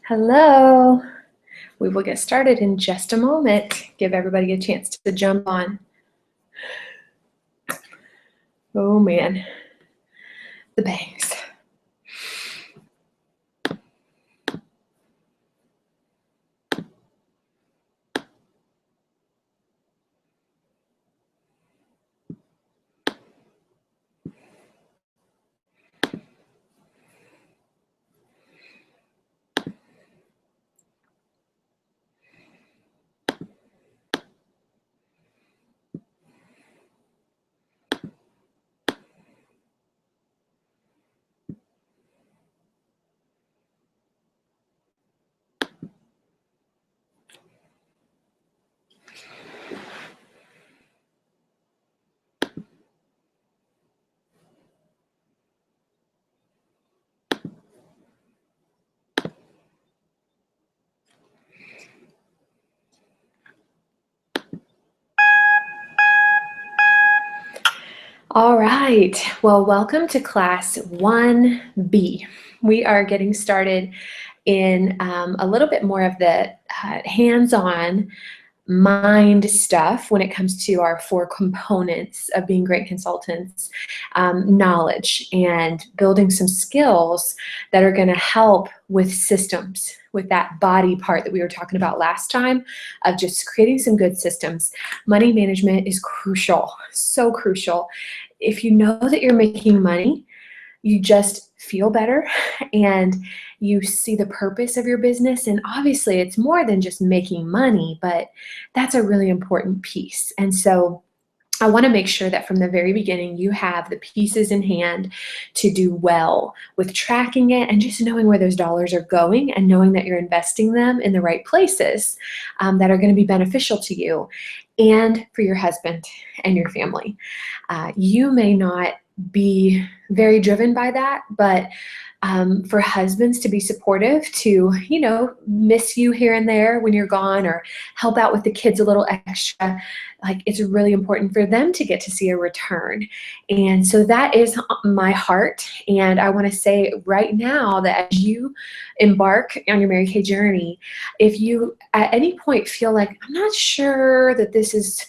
Hello. We will get started in just a moment. Give everybody a chance to jump on. Oh man, the bangs. All right, well, welcome to class 1B. We are getting started in a little bit more of the hands-on mind stuff when it comes to our 4 components of being great consultants, knowledge and building some skills that are going to help with systems, with that body part that we were talking about last time of just creating some good systems. Money management is crucial, so crucial. If you know that you're making money, you just feel better and you see the purpose of your business. And obviously it's more than just making money, but that's a really important piece. And so I want to make sure that from the very beginning you have the pieces in hand to do well with tracking it and just knowing where those dollars are going and knowing that you're investing them in the right places that are going to be beneficial to you and for your husband and your family. You may not be very driven by that, but for husbands to be supportive, to, miss you here and there when you're gone or help out with the kids a little extra, like it's really important for them to get to see a return. And so that is my heart. And I want to say right now that as you embark on your Mary Kay journey, if you at any point feel like, I'm not sure that this is,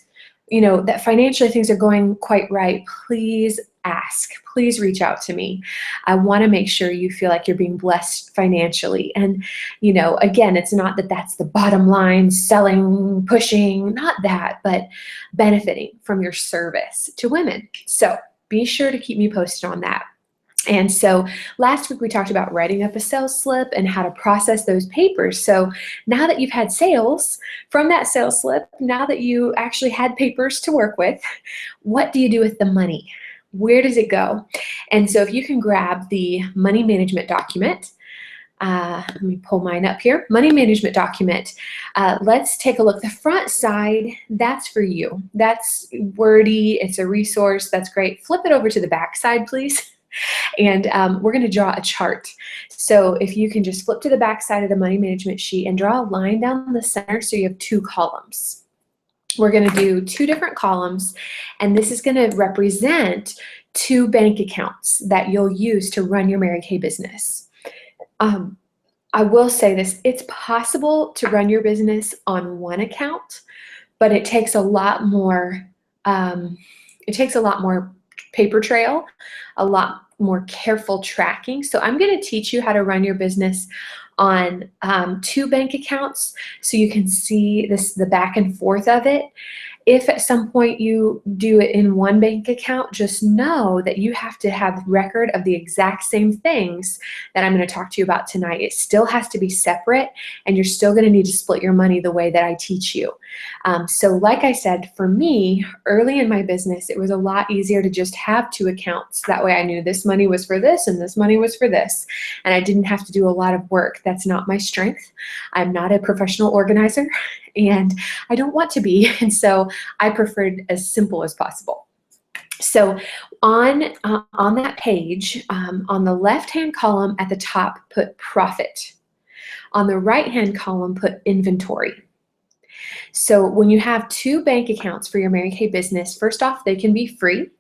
that financially things are going quite right, please ask. Please reach out to me. I want to make sure you feel like you're being blessed financially. And, again, it's not that that's the bottom line, selling, pushing, not that, but benefiting from your service to women. So be sure to keep me posted on that. And so last week we talked about writing up a sales slip and how to process those papers. So now that you've had sales from that sales slip, now that you actually had papers to work with, what do you do with the money? Where does it go? And so if you can grab the money management document, let me pull mine up here. Money management document. Let's take a look. The front side, that's for you. That's wordy. It's a resource. That's great. Flip it over to the back side, please. And we're going to draw a chart. So if you can just flip to the back side of the money management sheet and draw a line down the center so you have 2 columns. We're going to do 2 different columns, and this is going to represent 2 bank accounts that you'll use to run your Mary Kay business. I will say this, it's possible to run your business on 1 account, but it takes a lot more, paper trail, a lot more careful tracking. So I'm going to teach you how to run your business on 2 bank accounts so you can see the back and forth of it. If at some point you do it in 1 bank account, just know that you have to have record of the exact same things that I'm going to talk to you about tonight. It still has to be separate, and you're still going to need to split your money the way that I teach you. So like I said, for me, early in my business, it was a lot easier to just have 2 accounts. That way I knew this money was for this and this money was for this, and I didn't have to do a lot of work. That's not my strength. I'm not a professional organizer, and I don't want to be, and so I preferred as simple as possible. So on that page, on the left-hand column at the top, put profit. On the right-hand column, put inventory. So when you have 2 bank accounts for your Mary Kay business, first off, they can be free.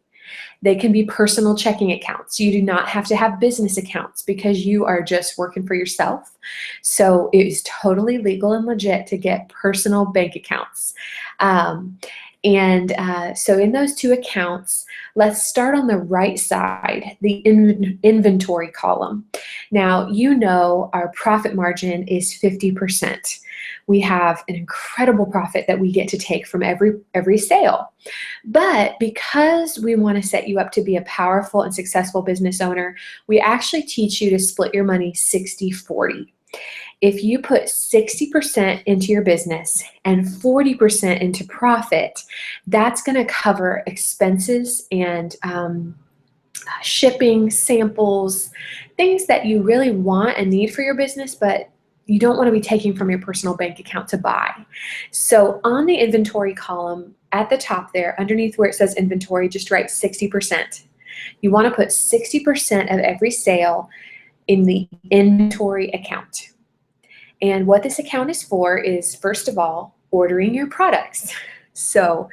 They can be personal checking accounts. You do not have to have business accounts because you are just working for yourself. So it is totally legal and legit to get personal bank accounts. So in those two accounts, let's start on the right side, the inventory column. Now, you know our profit margin is 50%. We have an incredible profit that we get to take from every sale. But because we want to set you up to be a powerful and successful business owner, we actually teach you to split your money 60-40. If you put 60% into your business and 40% into profit, that's going to cover expenses and shipping, samples, things that you really want and need for your business, but you don't want to be taking from your personal bank account to buy. So on the inventory column at the top there, underneath where it says inventory, just write 60%. You want to put 60% of every sale in the inventory account. And what this account is for is, first of all, ordering your products. So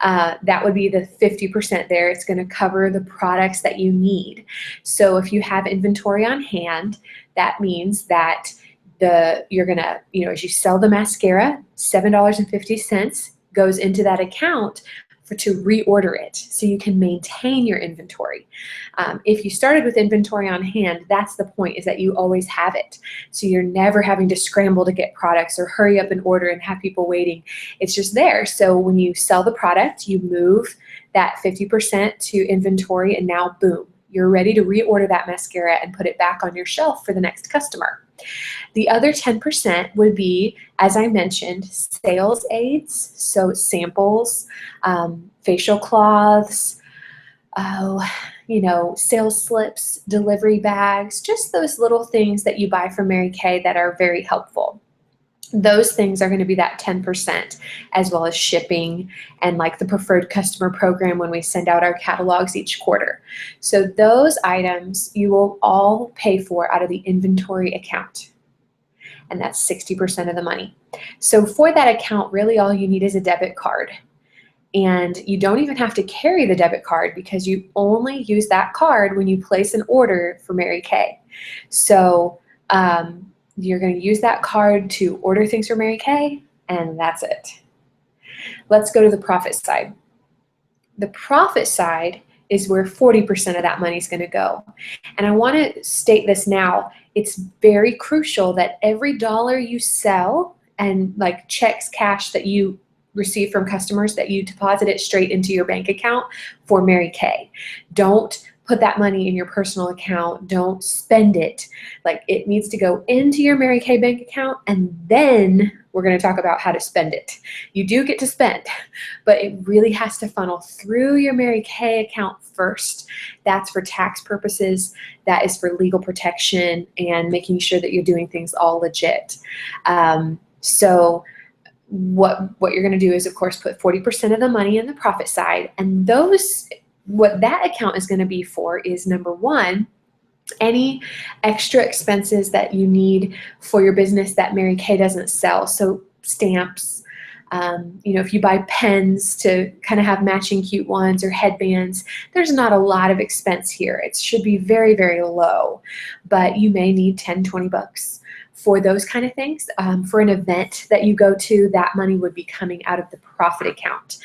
that would be the 50% there. It's going to cover the products that you need. So if you have inventory on hand, that means that you're going to, as you sell the mascara, $7.50 goes into that account to reorder it so you can maintain your inventory. If you started with inventory on hand, that's the point, is that you always have it. So you're never having to scramble to get products or hurry up and order and have people waiting. It's just there. So when you sell the product, you move that 50% to inventory, and now boom, you're ready to reorder that mascara and put it back on your shelf for the next customer. The other 10% would be, as I mentioned, sales aids, so samples, facial cloths, sales slips, delivery bags, just those little things that you buy from Mary Kay that are very helpful. Those things are going to be that 10%, as well as shipping and like the preferred customer program when we send out our catalogs each quarter. So those items you will all pay for out of the inventory account. And that's 60% of the money. So for that account, really all you need is a debit card. And you don't even have to carry the debit card because you only use that card when you place an order for Mary Kay. So you're going to use that card to order things for Mary Kay, and that's it. Let's go to the profit side. The profit side is where 40% of that money is going to go. And I want to state this now. It's very crucial that every dollar you sell and like checks, cash that you receive from customers, that you deposit it straight into your bank account for Mary Kay. Don't put that money in your personal account. Don't spend it. Like, it needs to go into your Mary Kay bank account, and then we're going to talk about how to spend it. You do get to spend, but it really has to funnel through your Mary Kay account first. That's for tax purposes. That is for legal protection and making sure that you're doing things all legit. So what you're going to do is, of course, put 40% of the money in the profit side, and what that account is going to be for is, number one, any extra expenses that you need for your business that Mary Kay doesn't sell. So stamps, if you buy pens to kind of have matching cute ones, or headbands, there's not a lot of expense here. It should be very, very low, but you may need 10, 20 bucks for those kind of things. For an event that you go to, that money would be coming out of the profit account.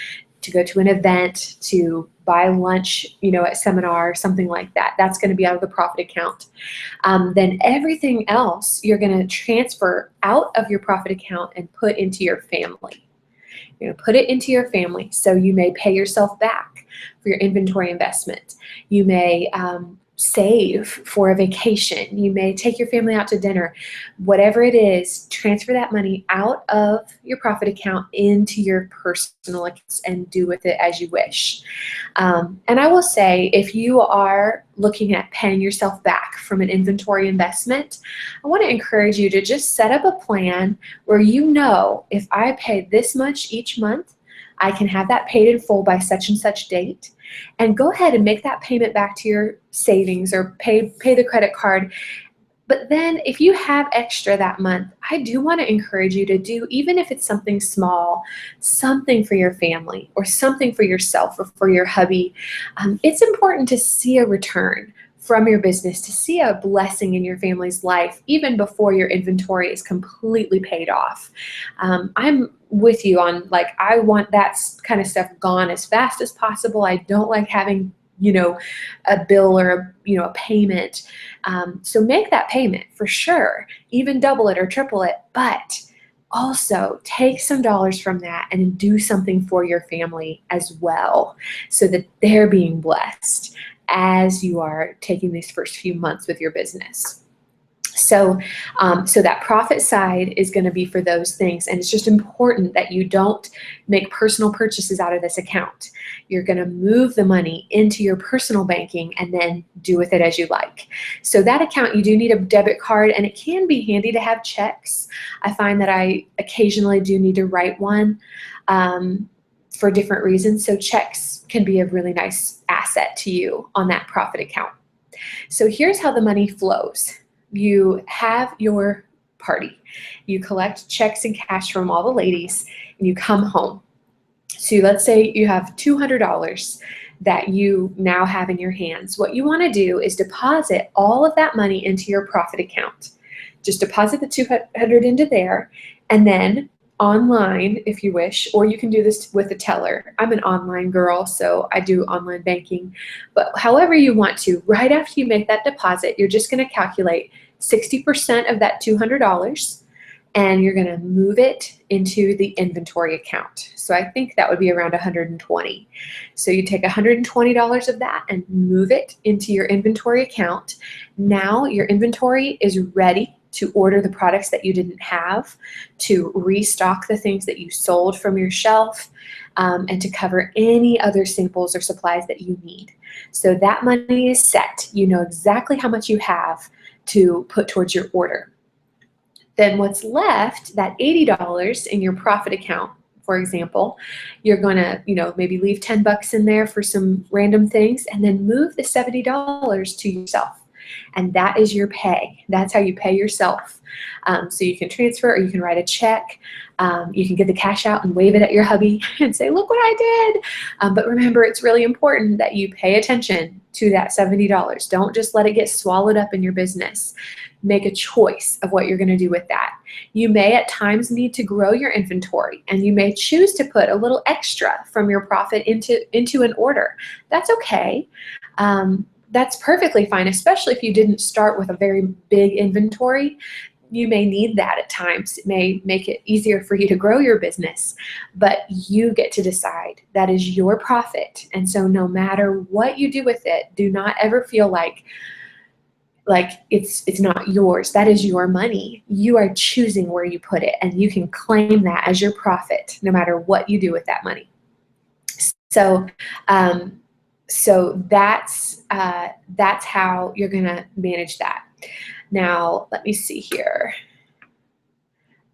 To go to an event, to buy lunch, at seminar, something like that, that's going to be out of the profit account. Then everything else you're going to transfer out of your profit account and put into your family. You're going to put it into your family. So you may pay yourself back for your inventory investment. You may save for a vacation. You may take your family out to dinner. Whatever it is, transfer that money out of your profit account into your personal accounts and do with it as you wish. And I will say, if you are looking at paying yourself back from an inventory investment, I want to encourage you to just set up a plan where if I pay this much each month, I can have that paid in full by such and such date, and go ahead and make that payment back to your savings, or pay the credit card But then if you have extra that month, I do want to encourage you to do, even if it's something small, something for your family or something for yourself or for your hubby. It's important to see a return from your business, to see a blessing in your family's life, even before your inventory is completely paid off. I'm with you on, like, I want that kind of stuff gone as fast as possible. I don't like having, a bill or a payment. So make that payment for sure, even double it or triple it, but also take some dollars from that and do something for your family as well, so that they're being blessed as you are taking these first few months with your business. So that profit side is going to be for those things. And it's just important that you don't make personal purchases out of this account. You're going to move the money into your personal banking and then do with it as you like. So that account, you do need a debit card, and it can be handy to have checks. I find that I occasionally do need to write one for different reasons. So checks can be a really nice asset to you on that profit account. So here's how the money flows. You have your party. You collect checks and cash from all the ladies, and you come home. So let's say you have $200 that you now have in your hands. What you want to do is deposit all of that money into your profit account. Just deposit the $200 into there, and then online, if you wish, or you can do this with a teller. I'm an online girl, so I do online banking. But however you want to, right after you make that deposit, you're just going to calculate 60% of that $200, and you're going to move it into the inventory account. So I think that would be around $120. So you take $120 of that and move it into your inventory account. Now your inventory is ready to order the products that you didn't have, to restock the things that you sold from your shelf, and to cover any other samples or supplies that you need. So that money is set. You know exactly how much you have to put towards your order. Then what's left, that $80 in your profit account, for example, you're going to, maybe leave 10 bucks in there for some random things, and then move the $70 to yourself. And that is your pay. That's how you pay yourself. So you can transfer, or you can write a check. You can get the cash out and wave it at your hubby and say, look what I did. But remember, it's really important that you pay attention to that $70. Don't just let it get swallowed up in your business. Make a choice of what you're going to do with that. You may at times need to grow your inventory, and you may choose to put a little extra from your profit into an order. That's okay. That's perfectly fine, especially if you didn't start with a very big inventory. You may need that at times. It may make it easier for you to grow your business, but you get to decide. That is your profit. And so no matter what you do with it, do not ever feel like it's not yours. That is your money. You are choosing where you put it, and you can claim that as your profit no matter what you do with that money. So that's how you're going to manage that. Now, let me see here.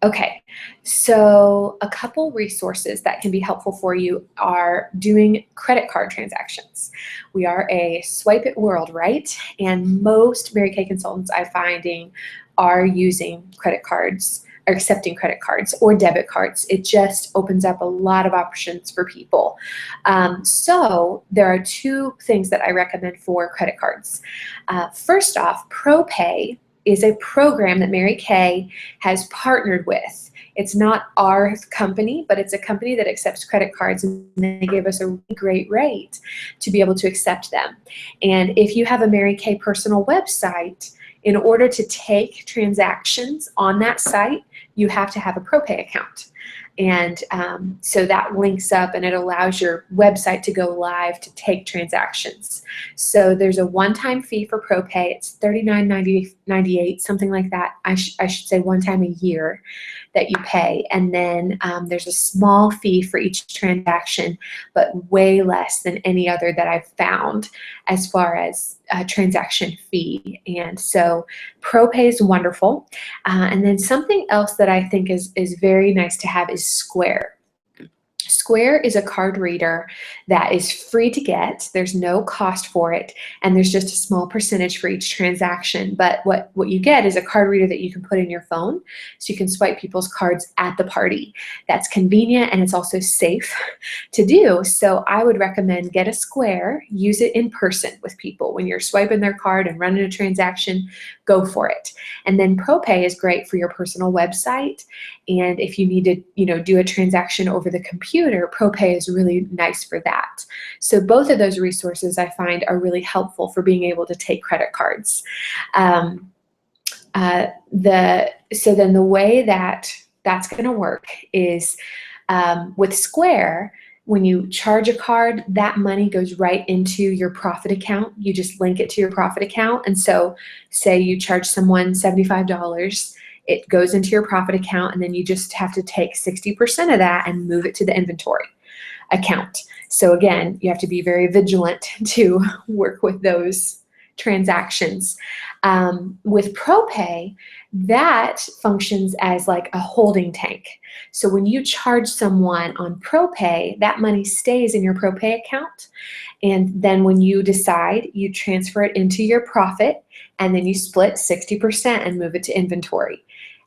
Okay, so a couple resources that can be helpful for you are doing credit card transactions. We are a swipe it world, right? And most Mary Kay consultants I'm finding are using credit cards, or accepting credit cards or debit cards. It just opens up a lot of options for people. So there are two things that I recommend for credit cards. First off, ProPay is a program that Mary Kay has partnered with. It's not our company, but it's a company that accepts credit cards, and they give us a really great rate to be able to accept them. And if you have a Mary Kay personal website, in order to take transactions on that site, you have to have a ProPay account. And so that links up, and it allows your website to go live to take transactions. So there's a one-time fee for ProPay. It's $39.98, something like that. I should say one time a year that you pay. And then there's a small fee for each transaction, but way less than any other that I've found as far as a transaction fee. And so ProPay is wonderful. And then something else that I think is very nice to have is Square. Square is a card reader that is free to get. There's no cost for it, and there's just a small percentage for each transaction. But what you get is a card reader that you can put in your phone, so you can swipe people's cards at the party. That's convenient, and it's also safe to do. So I would recommend get a Square, use it in person with people. When you're swiping their card and running a transaction, go for it. And then ProPay is great for your personal website. And if you need to, do a transaction over the computer, ProPay is really nice for that. So both of those resources I find are really helpful for being able to take credit cards. So then the way that that's going to work is with Square, when you charge a card, that money goes right into your profit account. You just link it to your profit account. And so say you charge someone $75, it goes into your profit account, and then you just have to take 60% of that and move it to the inventory account. So again, you have to be very vigilant to work with those transactions. With ProPay, that functions as like a holding tank. So when you charge someone on ProPay, that money stays in your ProPay account. And then when you decide, you transfer it into your profit, and then you split 60% and move it to inventory.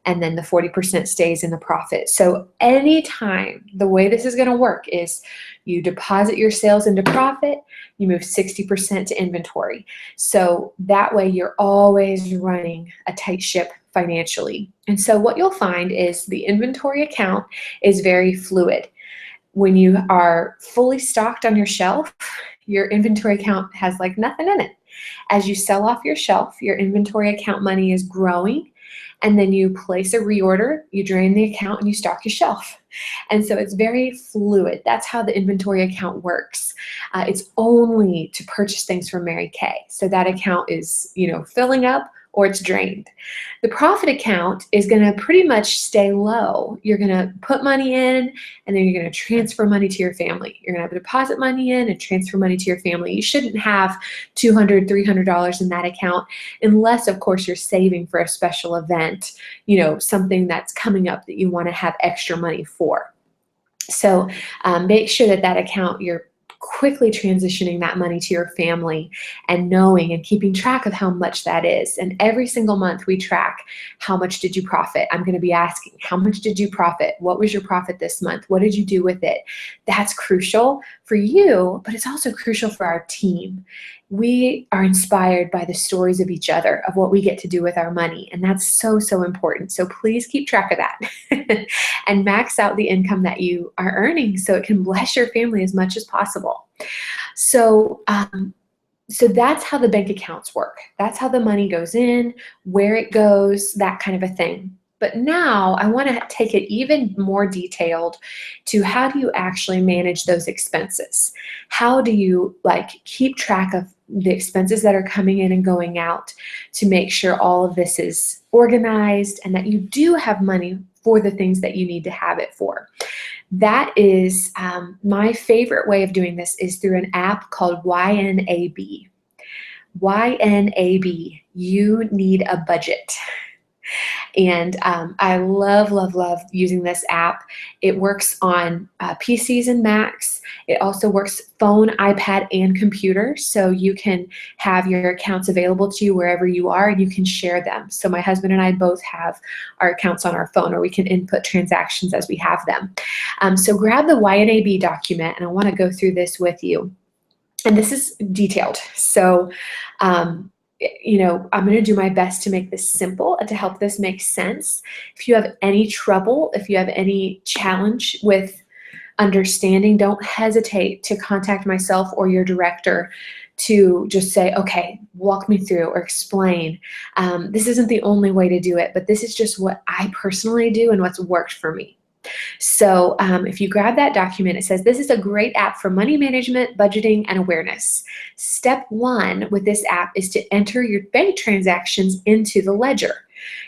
And then the 40% stays in the profit. So anytime, the way this is going to work is you deposit your sales into profit, you move 60% to inventory. So that way you're always running a tight ship financially. And so what you'll find is the inventory account is very fluid. When you are fully stocked on your shelf, your inventory account has like nothing in it. As you sell off your shelf, your inventory account money is growing, and then you place a reorder, you drain the account, and you stock your shelf. And so it's very fluid. That's how the inventory account works. It's only to purchase things from Mary Kay. So that account is, filling up or it's drained. The profit account is going to pretty much stay low. You're going to put money in, and then you're going to transfer money to your family. You're going to have deposit money in and transfer money to your family. You shouldn't have $200, $300 in that account unless, of course, you're saving for a special event, something that's coming up that you want to have extra money for. So make sure that account, you're quickly transitioning that money to your family and knowing and keeping track of how much that is. And every single month we track, how much did you profit? I'm going to be asking, how much did you profit? What was your profit this month? What did you do with it? That's crucial for you, but it's also crucial for our team. We are inspired by the stories of each other, of what we get to do with our money. And that's so, so important. So please keep track of that and max out the income that you are earning so it can bless your family as much as possible. So that's how the bank accounts work. That's how the money goes in, where it goes, that kind of a thing. But now I want to take it even more detailed to how do you actually manage those expenses? How do you keep track of the expenses that are coming in and going out to make sure all of this is organized and that you do have money for the things that you need to have it for? That is my favorite way of doing this is through an app called YNAB. YNAB, you need a budget. And I love, love, love using this app. It works on PCs and Macs. It also works phone, iPad, and computer. So you can have your accounts available to you wherever you are, and you can share them. So my husband and I both have our accounts on our phone, or we can input transactions as we have them. So grab the YNAB document, and I want to go through this with you. And this is detailed. So I'm going to do my best to make this simple and to help this make sense. If you have any trouble, if you have any challenge with understanding, don't hesitate to contact myself or your director to just say, okay, walk me through or explain. This isn't the only way to do it, but this is just what I personally do and what's worked for me. So if you grab that document, it says, this is a great app for money management, budgeting, and awareness. Step 1 with this app is to enter your bank transactions into the ledger.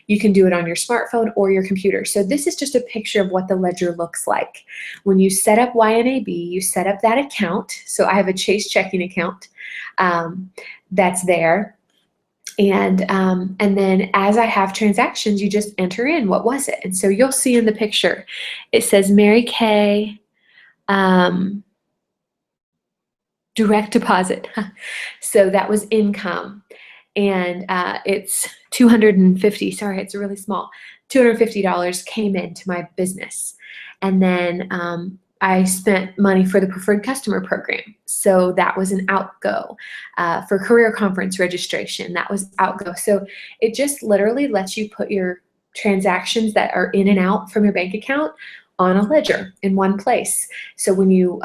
You can do it on your smartphone or your computer. So this is just a picture of what the ledger looks like. When you set up YNAB, you set up that account. So I have a Chase checking account that's there. And then as I have transactions, you just enter in what was it. And so you'll see in the picture, it says Mary Kay Direct deposit. So that was income. And it's 250, sorry, it's really small. $250 came into my business. And then I spent money for the preferred customer program. So that was an outgo. For career conference registration, that was outgo. So it just literally lets you put your transactions that are in and out from your bank account on a ledger in one place. So when you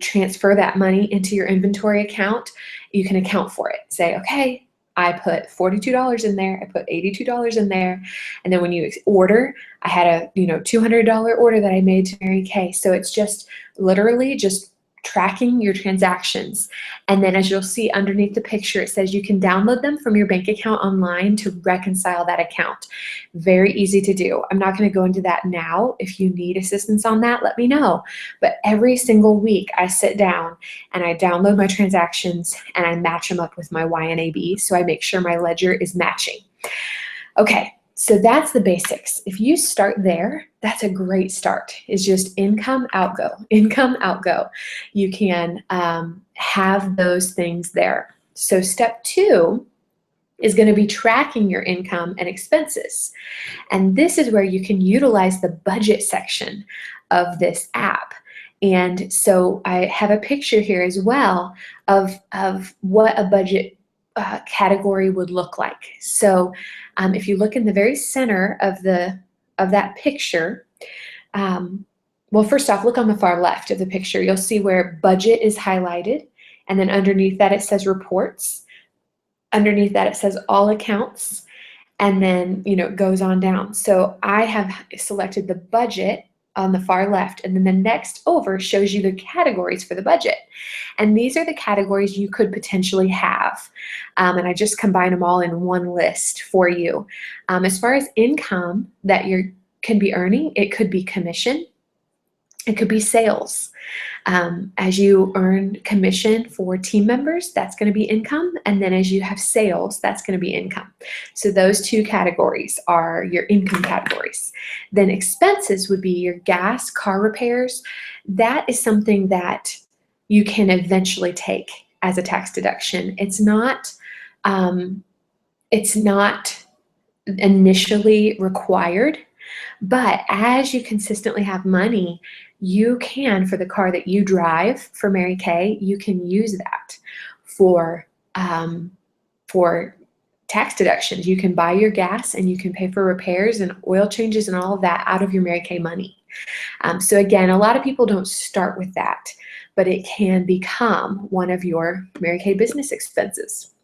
transfer that money into your inventory account, you can account for it. Say, okay, I put $42 in there, I put $82 in there, and then when you order, I had a $200 order that I made to Mary Kay. So it's just literally just tracking your transactions. And then as you'll see underneath the picture, it says you can download them from your bank account online to reconcile that account. Very easy to do. I'm not going to go into that now. If you need assistance on that, let me know. But every single week I sit down and I download my transactions and I match them up with my YNAB, so I make sure my ledger is matching. Okay, so that's the basics. If you start there, that's a great start. It's just income, outgo, income, outgo. You can have those things there. So step 2 is going to be tracking your income and expenses. And this is where you can utilize the budget section of this app. And so I have a picture here as well of what a budget category would look like. So if you look in the very center of that picture, well, first off, look on the far left of the picture. You'll see where budget is highlighted, and then underneath that it says reports. Underneath that it says all accounts, and then it goes on down. So I have selected the budget on the far left, and then the next over shows you the categories for the budget. And these are the categories you could potentially have. And I just combine them all in one list for you. As far as income that you can be earning, it could be commission, it could be sales. As you earn commission for team members, that's going to be income. And then as you have sales, that's going to be income. So those two categories are your income categories. Then expenses would be your gas, car repairs. That is something that you can eventually take as a tax deduction. It's not initially required, but as you consistently have money, you can, for the car that you drive for Mary Kay, you can use that for tax deductions. You can buy your gas and you can pay for repairs and oil changes and all of that out of your Mary Kay money. So again, a lot of people don't start with that, but it can become one of your Mary Kay business expenses.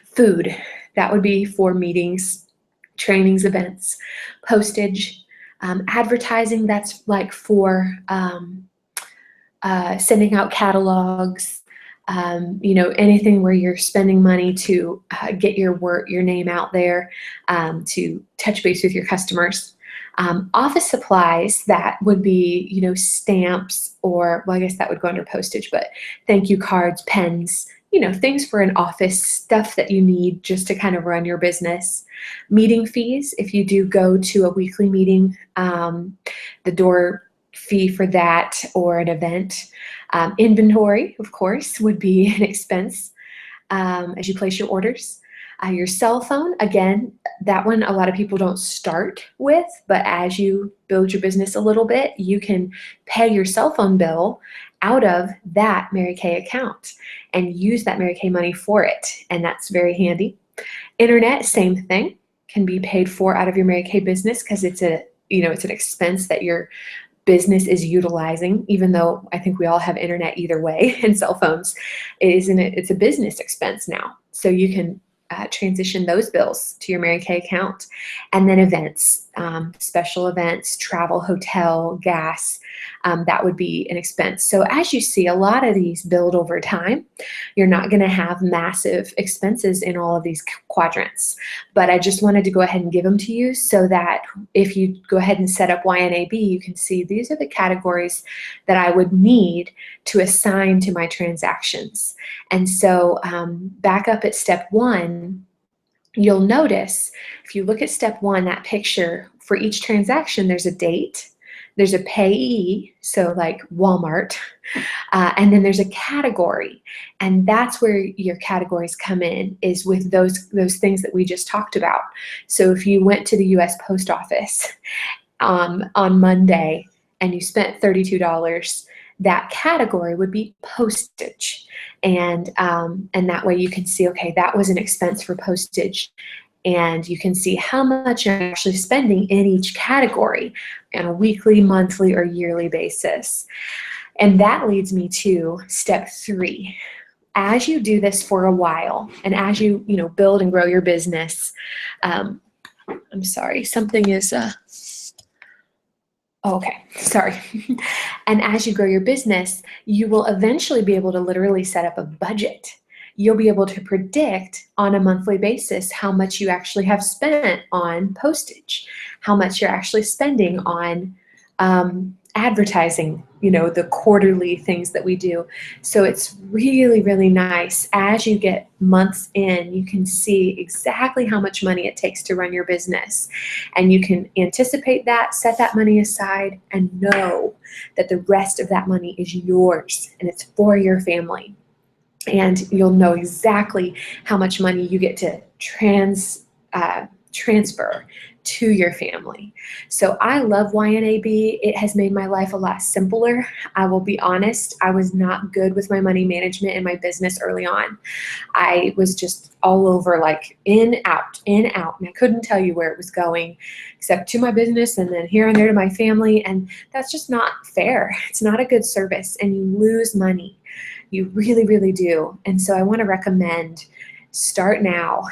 Food, that would be for meetings, trainings, events. Postage, advertising, that's like for sending out catalogs, anything where you're spending money to get your name out there, to touch base with your customers. Office supplies, that would be, stamps, or, well, I guess that would go under postage, but thank you cards, pens, things for an office, stuff that you need just to kind of run your business. Meeting fees, if you do go to a weekly meeting, the door fee for that, or an event. Inventory, of course, would be an expense as you place your orders. Your cell phone, again, that one a lot of people don't start with, but as you build your business a little bit, you can pay your cell phone bill out of that Mary Kay account and use that Mary Kay money for it, and that's very handy. Internet, same thing, can be paid for out of your Mary Kay business because it's it's an expense that your business is utilizing, even though I think we all have internet either way and cell phones. It's a business expense now, so you can transition those bills to your Mary Kay account. And then events, special events, travel, hotel, gas, that would be an expense. So as you see, a lot of these build over time. You're not going to have massive expenses in all of these quadrants, but I just wanted to go ahead and give them to you so that if you go ahead and set up YNAB, you can see these are the categories that I would need to assign to my transactions. And so back up at step 1, you'll notice if you look at step 1, that picture, for each transaction there's a date, There's a payee, so like Walmart, and then there's a category, and that's where your categories come in, is with those things that we just talked about. So if you went to the U.S. Post Office on Monday and you spent $32, that category would be postage, and that way you can see, okay, that was an expense for postage, and you can see how much you're actually spending in each category on a weekly, monthly, or yearly basis. And that leads me to step 3. As you do this for a while, and as you build and grow your business, I'm sorry, something is okay, sorry. And as you grow your business, you will eventually be able to literally set up a budget. You'll be able to predict on a monthly basis how much you actually have spent on postage, how much you're actually spending on advertising, the quarterly things that we do. So it's really, really nice. As you get months in, you can see exactly how much money it takes to run your business. And you can anticipate that, set that money aside, and know that the rest of that money is yours and it's for your family. And you'll know exactly how much money you get to transfer to your family. So I love YNAB. It has made my life a lot simpler. I will be honest, I was not good with my money management in my business early on. I was just all over, like in, out, and I couldn't tell you where it was going except to my business and then here and there to my family. And that's just not fair. It's not a good service, and you lose money. You really, really do. And so I want to recommend, start now.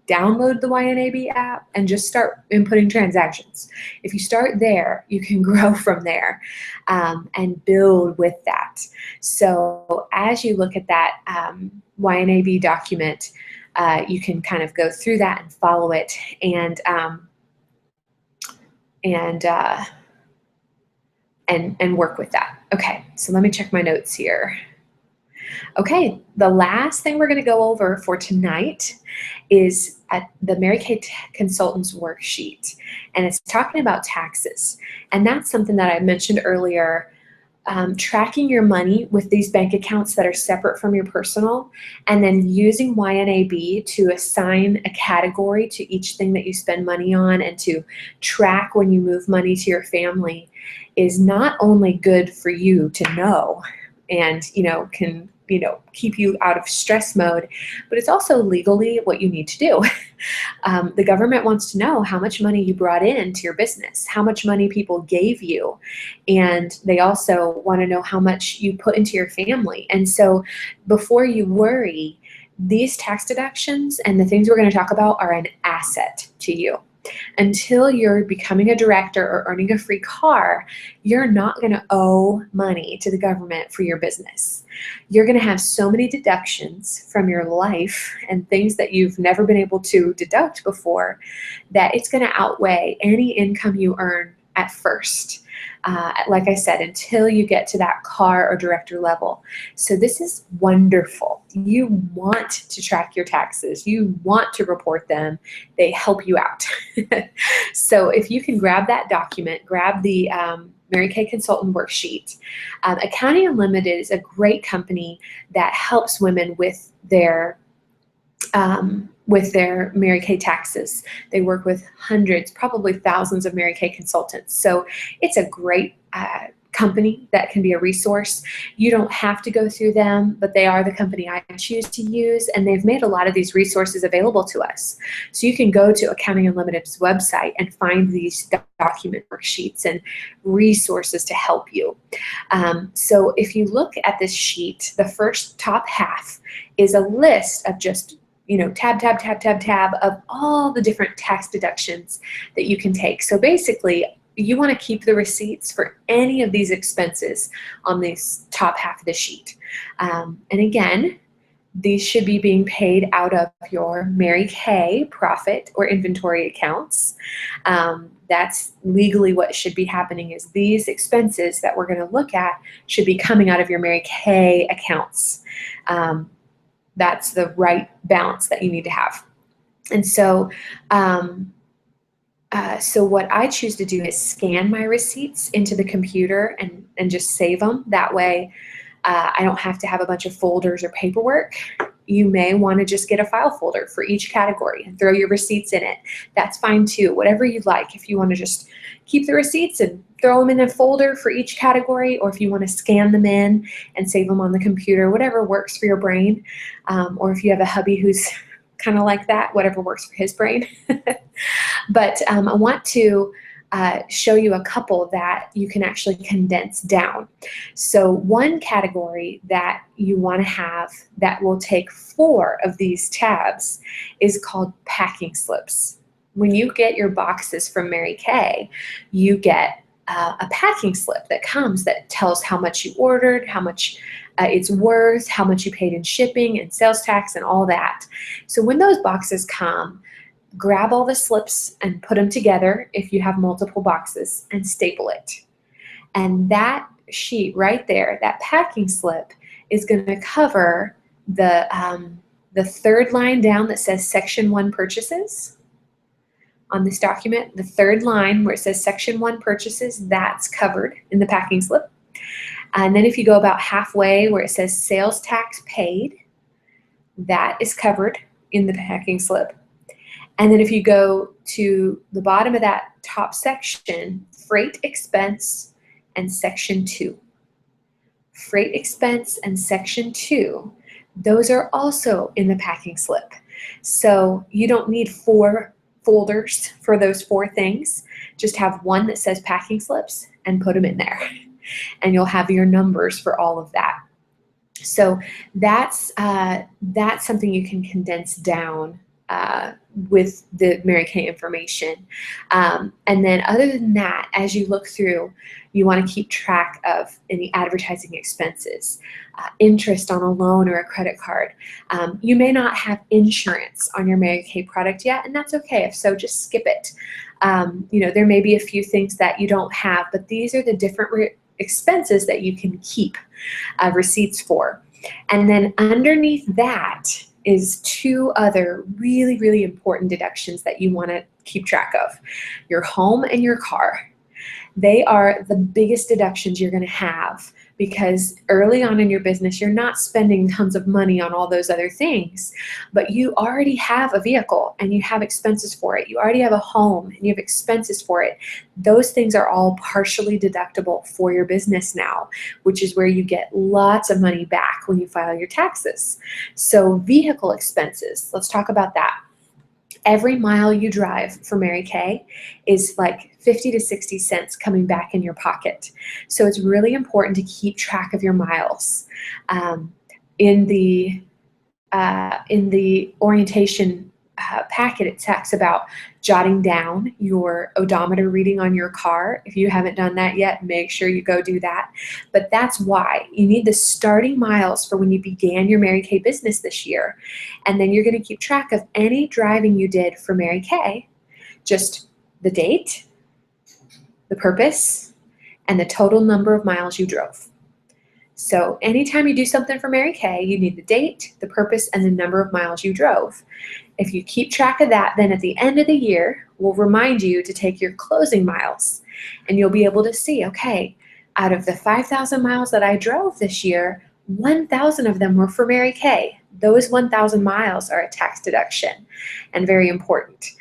Download the YNAB app and just start inputting transactions. If you start there, you can grow from there and build with that. So as you look at that YNAB document, you can kind of go through that and follow it and work with that. Okay, so let me check my notes here. Okay, the last thing we're going to go over for tonight is at the Mary Kay Consultants worksheet, and it's talking about taxes. And that's something that I mentioned earlier, tracking your money with these bank accounts that are separate from your personal, and then using YNAB to assign a category to each thing that you spend money on and to track when you move money to your family is not only good for you to know and can keep you out of stress mode, but it's also legally what you need to do. The government wants to know how much money you brought into your business, how much money people gave you, and they also want to know how much you put into your family. And so before you worry, these tax deductions and the things we're going to talk about are an asset to you. Until you're becoming a director or earning a free car, you're not going to owe money to the government for your business. You're going to have so many deductions from your life and things that you've never been able to deduct before that it's going to outweigh any income you earn at first. Like I said, until you get to that car or director level. So this is wonderful. You want to track your taxes. You want to report them. They help you out. So if you can grab that document, grab the Mary Kay Consultant worksheet. Accounting Unlimited is a great company that helps women with their Mary Kay taxes. They work with hundreds, probably thousands of Mary Kay consultants. So it's a great company that can be a resource. You don't have to go through them, but they are the company I choose to use, and they've made a lot of these resources available to us. So you can go to Accounting Unlimited's website and find these document worksheets and resources to help you. So if you look at this sheet, the first top half is a list of just tab of all the different tax deductions that you can take. So basically, you want to keep the receipts for any of these expenses on this top half of the sheet. And again, these should be being paid out of your Mary Kay profit or inventory accounts. That's legally what should be happening, is these expenses that we're going to look at should be coming out of your Mary Kay accounts. That's the right balance that you need to have. And so So what I choose to do is scan my receipts into the computer and just save them. That way I don't have to have a bunch of folders or paperwork. You may want to just get a file folder for each category and throw your receipts in it. That's fine too, whatever you like. If you want to just keep the receipts and throw them in a folder for each category, or if you want to scan them in and save them on the computer, whatever works for your brain. Or if you have a hubby who's kind of like that, whatever works for his brain. But I want to show you a couple that you can actually condense down. So one category that you want to have that will take 4 of these tabs is called packing slips. When you get your boxes from Mary Kay, you get a packing slip that comes that tells how much you ordered, how much it's worth, how much you paid in shipping and sales tax and all that. So when those boxes come, grab all the slips and put them together if you have multiple boxes and staple it. And that sheet right there, that packing slip, is going to cover the 3rd line down that says Section 1 purchases. On this document, the 3rd line where it says Section 1 purchases, that's covered in the packing slip. And then if you go about halfway where it says sales tax paid, that is covered in the packing slip. And then if you go to the bottom of that top section, freight expense and Section 2. Freight expense and Section 2, those are also in the packing slip. So you don't need 4 folders for those 4 things. Just have one that says packing slips and put them in there. And you'll have your numbers for all of that. So that's something you can condense down with the Mary Kay information. And then other than that, as you look through, you want to keep track of any advertising expenses, interest on a loan or a credit card. You may not have insurance on your Mary Kay product yet, and that's okay. If so, just skip it. There may be a few things that you don't have, but these are the different expenses that you can keep receipts for. And then underneath that is 2 other really, really important deductions that you want to keep track of. Your home and your car. They are the biggest deductions you're going to have because early on in your business, you're not spending tons of money on all those other things, but you already have a vehicle and you have expenses for it. You already have a home and you have expenses for it. Those things are all partially deductible for your business now, which is where you get lots of money back when you file your taxes. So vehicle expenses, let's talk about that. Every mile you drive for Mary Kay is like 50 to 60 cents coming back in your pocket. So it's really important to keep track of your miles. In the orientation packet, it talks about jotting down your odometer reading on your car. If you haven't done that yet, make sure you go do that. But that's why you need the starting miles for when you began your Mary Kay business this year. And then you're going to keep track of any driving you did for Mary Kay, just the date, the purpose, and the total number of miles you drove. So anytime you do something for Mary Kay, you need the date, the purpose, and the number of miles you drove. If you keep track of that, then at the end of the year, we'll remind you to take your closing miles. And you'll be able to see, okay, out of the 5,000 miles that I drove this year, 1,000 of them were for Mary Kay. Those 1,000 miles are a tax deduction and very important.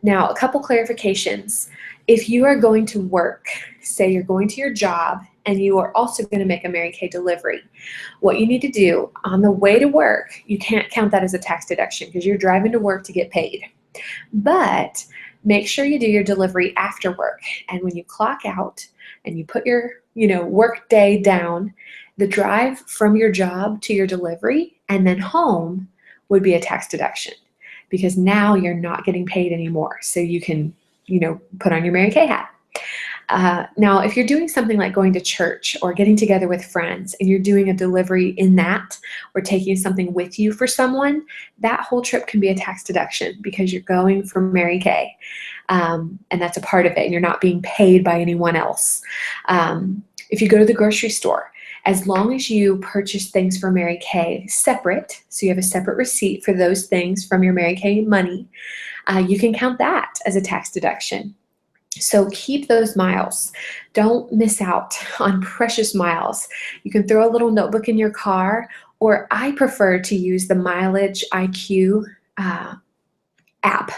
Now, a couple clarifications. If you are going to work, say you're going to your job, and you are also going to make a Mary Kay delivery, what you need to do on the way to work, you can't count that as a tax deduction because you're driving to work to get paid. But make sure you do your delivery after work. And when you clock out and you put your work day down, the drive from your job to your delivery and then home would be a tax deduction because now you're not getting paid anymore. So you can put on your Mary Kay hat. Now, if you're doing something like going to church or getting together with friends and you're doing a delivery in that or taking something with you for someone, that whole trip can be a tax deduction because you're going for Mary Kay. And that's a part of it. And you're not being paid by anyone else. If you go to the grocery store, As long as you purchase things for Mary Kay separate, so you have a separate receipt for those things from your Mary Kay money, you can count that as a tax deduction. So keep those miles. Don't miss out on precious miles. You can throw a little notebook in your car, or I prefer to use the Mileage IQ app.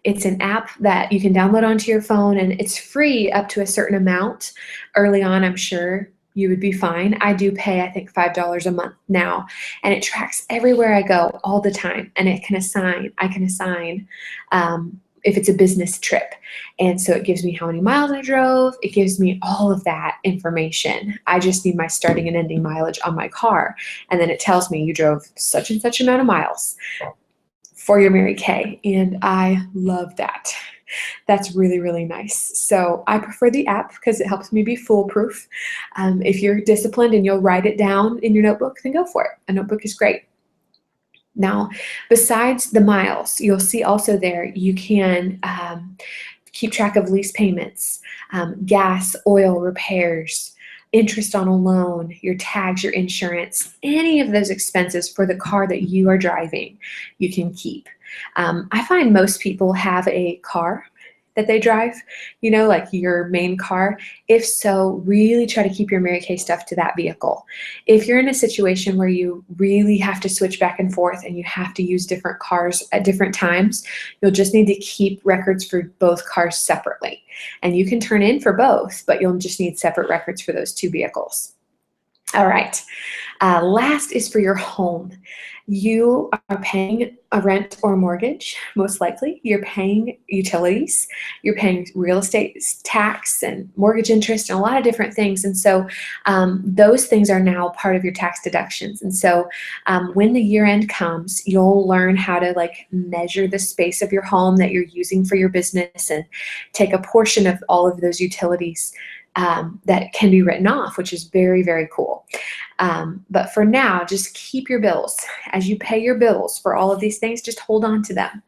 It's an app that you can download onto your phone, and it's free up to a certain amount. Early on, I'm sure you would be fine. I do pay, I think, $5 a month now, and it tracks everywhere I go all the time, and I can assign if it's a business trip. And so it gives me how many miles I drove. It gives me all of that information. I just need my starting and ending mileage on my car. And then it tells me you drove such and such amount of miles for your Mary Kay. And I love that. That's really, really nice. So I prefer the app because it helps me be foolproof. If you're disciplined and you'll write it down in your notebook, then go for it. A notebook is great. Now, besides the miles, you'll see also there you can keep track of lease payments, gas, oil, repairs, interest on a loan, your tags, your insurance, any of those expenses for the car that you are driving, you can keep. I find most people have a car that they drive, like your main car. If so, really try to keep your Mary Kay stuff to that vehicle. If you're in a situation where you really have to switch back and forth and you have to use different cars at different times, you'll just need to keep records for both cars separately. And you can turn in for both, but you'll just need separate records for those two vehicles. All right. Last is for your home. You are paying a rent or mortgage, most likely. You're paying utilities. You're paying real estate tax and mortgage interest and a lot of different things. And so those things are now part of your tax deductions. And so when the year end comes, you'll learn how to measure the space of your home that you're using for your business and take a portion of all of those utilities that can be written off, which is very, very cool. But for now, just keep your bills. As you pay your bills for all of these things, just hold on to them.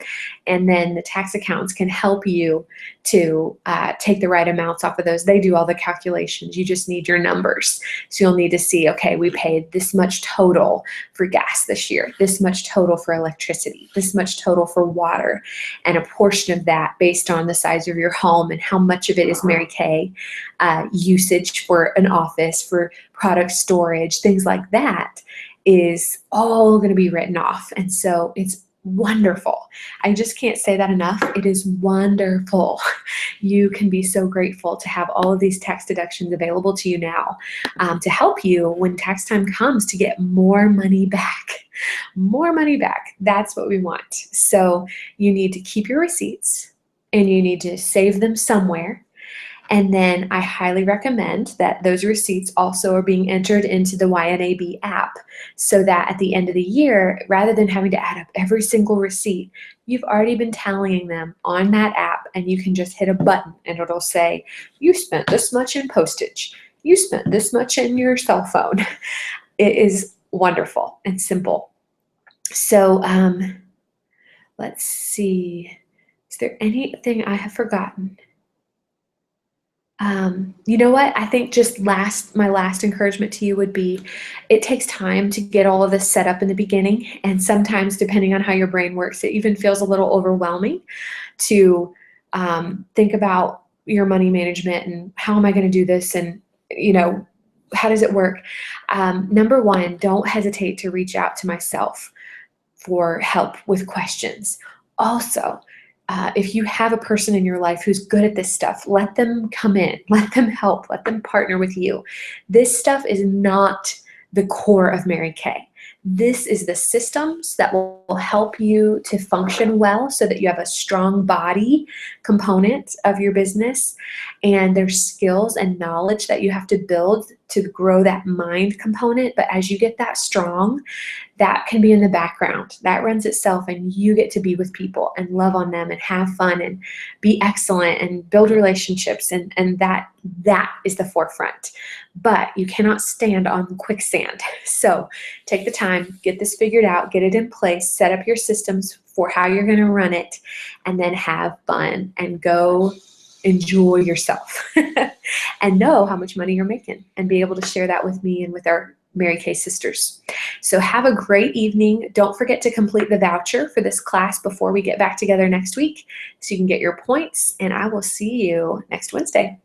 And then the tax accountants can help you to take the right amounts off of those. They do all the calculations. You just need your numbers. So you'll need to see, okay, we paid this much total for gas this year, this much total for electricity, this much total for water, and a portion of that based on the size of your home and how much of it is Mary Kay usage for an office, for product storage, things like that, is all going to be written off. And so it's wonderful. I just can't say that enough. It is wonderful. You can be so grateful to have all of these tax deductions available to you now to help you when tax time comes to get more money back. More money back. That's what we want. So you need to keep your receipts and you need to save them somewhere. And then I highly recommend that those receipts also are being entered into the YNAB app so that at the end of the year, rather than having to add up every single receipt, you've already been tallying them on that app, and you can just hit a button and it'll say, you spent this much in postage. You spent this much in your cell phone. It is wonderful and simple. So let's see. Is there anything I have forgotten? You know what? I think just my last encouragement to you would be, it takes time to get all of this set up in the beginning. And sometimes, depending on how your brain works, it even feels a little overwhelming to think about your money management and how am I going to do this? And, how does it work? Number one, don't hesitate to reach out to myself for help with questions. Also, if you have a person in your life who's good at this stuff, let them come in, let them help, let them partner with you. This stuff is not the core of Mary Kay. This is the systems that will help you to function well so that you have a strong body component of your business, and there's skills and knowledge that you have to build to grow that mind component. But as you get that strong, that can be in the background. That runs itself, and you get to be with people and love on them and have fun and be excellent and build relationships, and that is the forefront. But you cannot stand on quicksand. So take the time, get this figured out, get it in place, set up your systems for how you're going to run it, and then have fun and go enjoy yourself and know how much money you're making and be able to share that with me and with our Mary Kay sisters. So have a great evening. Don't forget to complete the voucher for this class before we get back together next week so you can get your points, and I will see you next Wednesday.